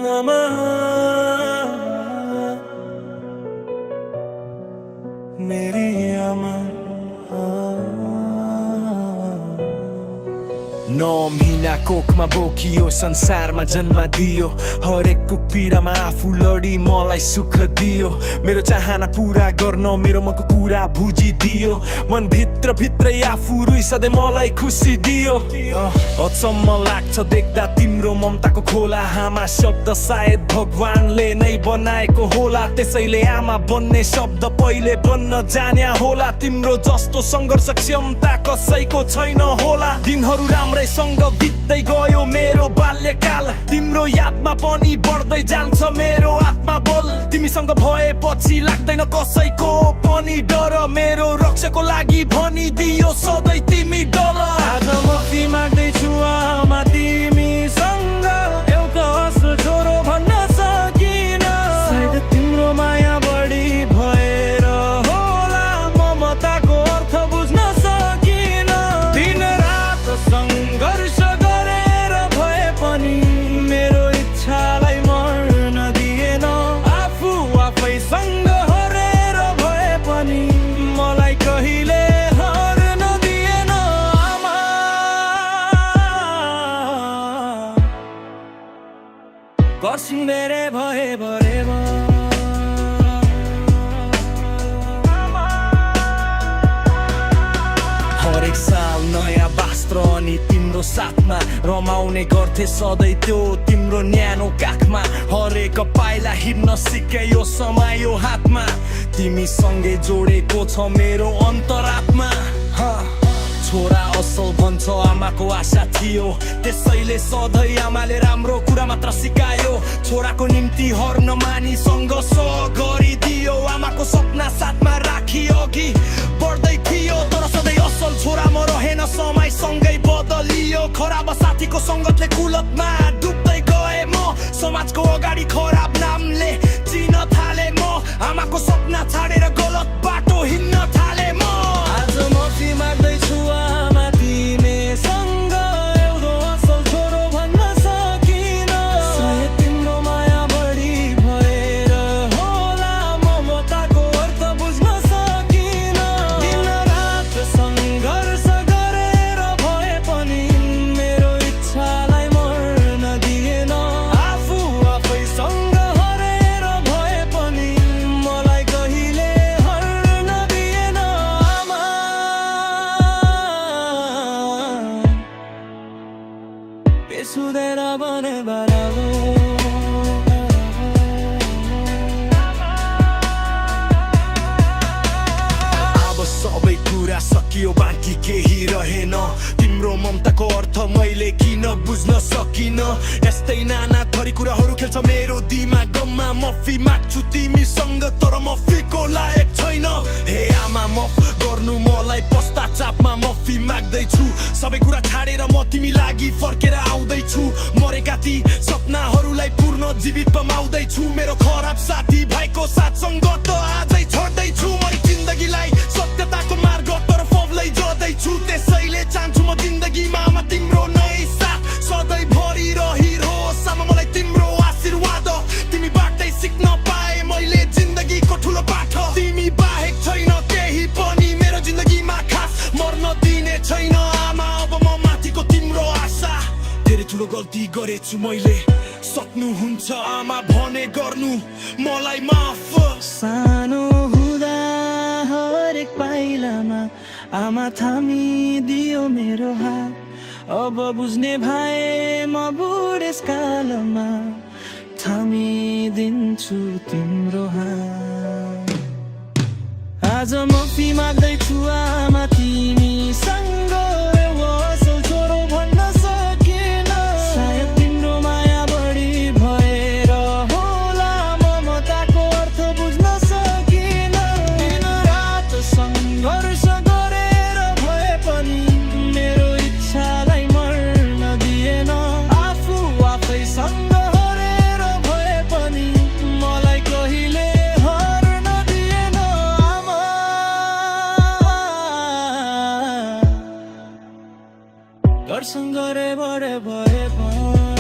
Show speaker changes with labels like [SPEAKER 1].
[SPEAKER 1] आमा मेरी आमा 9 महिना कोखमा बोकियो संसारमा जन्म दियो हरेकको पीडामा आफू लडी मलाई सुख दियो मेरो चाहना पूरा गर्न मेरो मनको कुरा बुझिदियो मन भित्र भित्रै आफू रुई सधैँ मलाई खुसी दियो अचम्म लाग्छ देख्दा तिम्रो ममताको खोला आमा शब्द सायद भगवानले नै बनाएको होला त्यसैले आमा बन्ने शब्द पहिले बन्न जान्या होला तिम्रो जस्तो सङ्घर्ष क्षमता कसैको छैन होला दिनहरू राम्रै सँग बित्दै गयो मेरो बाल्यकाल तिम्रो यादमा पनि बढ्दै जान्छ मेरो आत्मा बल तिमीसँग भएपछि लाग्दैन कसैको पनि डर मेरो रक्षाको लागि भनिदियो सधैँ तिमी डर आज मुक्ति माग्दैछु आमा तिमीसँग एउटा असल छोरो भन्न सकिन सायद तिम्रो माया बढी भएर होला ममताको अर्थ बुझ्न सकिन दिन रात सङ्घर्ष गरेर भए पनि मेरो इच्छालाई मर्न दिएन आफू आफैसँग हरेर भए पनि मलाई कहिले हर्न दिएन आमा गर्छिन् मेरे भए भरे हरेक साल नयाँ वस्त्र अनि तिम्रो साथमा रमाउने गर्थे सधैँ त्यो तिम्रो न्यानो काखमा हरेक पाइला हिँड्न सिकायो समायो हातमा तिमीसँगै जोडेको छ मेरो अन्तरात्मा छोरा असल भन्छ आमाको आशा थियो त्यसैले सधैँ आमाले राम्रो कुरा मात्र सिकायो छोराको निम्ति हर नमानी सङ्घर्ष गरिदियो आमाको सपना साथमा राखी अघि बढ्दै थियो तर सधैँ असल छोरा म रहेन समयसँगै बदलियो खराब साथीको सङ्गतले कुलतमा डुब्दै गए म समाजको अगाडि खराब नामले चिन्न थाले म आमाको सपना छाडेर गलत बाटो हिँड्न थाले म आज माफी माग्दैछु आमा तिमीसँग एउटा असल छोरो भन्न सकिन सायद तिम्रो माया बढी भएर होला ममताको अर्थ बुझ्न सकिन दिन रात सङ्घर्ष गरेर भए पनि मेरो इच्छालाई मर्न दिएन आफू आफैसँग हरेर भए पनि मलाई कहिले हर्न दिएन आमा बेसुधेर बने बराबो अब सबै कुरा सकियो बाँकी केही रहेन तिम्रो ममताको अर्थ मैले किन बुझ्न सकिन यस्तै नाना थरी कुराहरू खेल्छ मेरो दिमागमा माफी माग्छु तिमीसँग तर माफीको लायक छैन हे आमा माफ गर्नु मलाई पश्चातापमा माफी माग्दैछु सबै कुरा छाडेर म तिमी लागि फर्केर आउँदैछु मरेका ती सपनाहरूलाई पूर्ण जीवित बनाउँदैछु मेरो खराब साथी भाइको साथसँग त आजै छोड्दैछु म जिन्दगीलाई सत्यताको मार्गतर्फ लैजाँदैछु त्यसैले चाहन्छु म जिन्दगीमा आमा तिम्रो नै साथ सधैँ भरि रहिरहोस् आमा मलाई तिम्रो आशीर्वाद तिमीबाटै सिक्न पाएँ मैले जिन्दगीको ठुलो पाठ तिमी बाहेक छैन केही पनि मेरो जिन्दगीमा खास मर्न दिने छैन आमा अब म माथिको तिम्रो आशा धेरै ठुलो गल्ती गरेछु मैले सक्नुहुन्छ आमा भने गर्नु मलाई माफ सानो हुँदा हरेक पाइलामा आमा थामिदियो मेरो हात अब बुझ्ने भए म बुढेसकालमा थामिदिन्छु तिम्रो हात आज माफी माग्दैछु आमा तिमीसँग एउटा असल छोरो भन्न सकिन सायद तिम्रो माया बढी भएर होला ममताको अर्थ बुझ्न सकिन दिन रात सङ्घर्ष गरेर भए पनि मेरो इच्छालाई मर्न दिएन आफू आफैसँग हरेर भए पनि मलाई कहिले हर्न दिएन आमा दर्शन गरे बढे भए पनि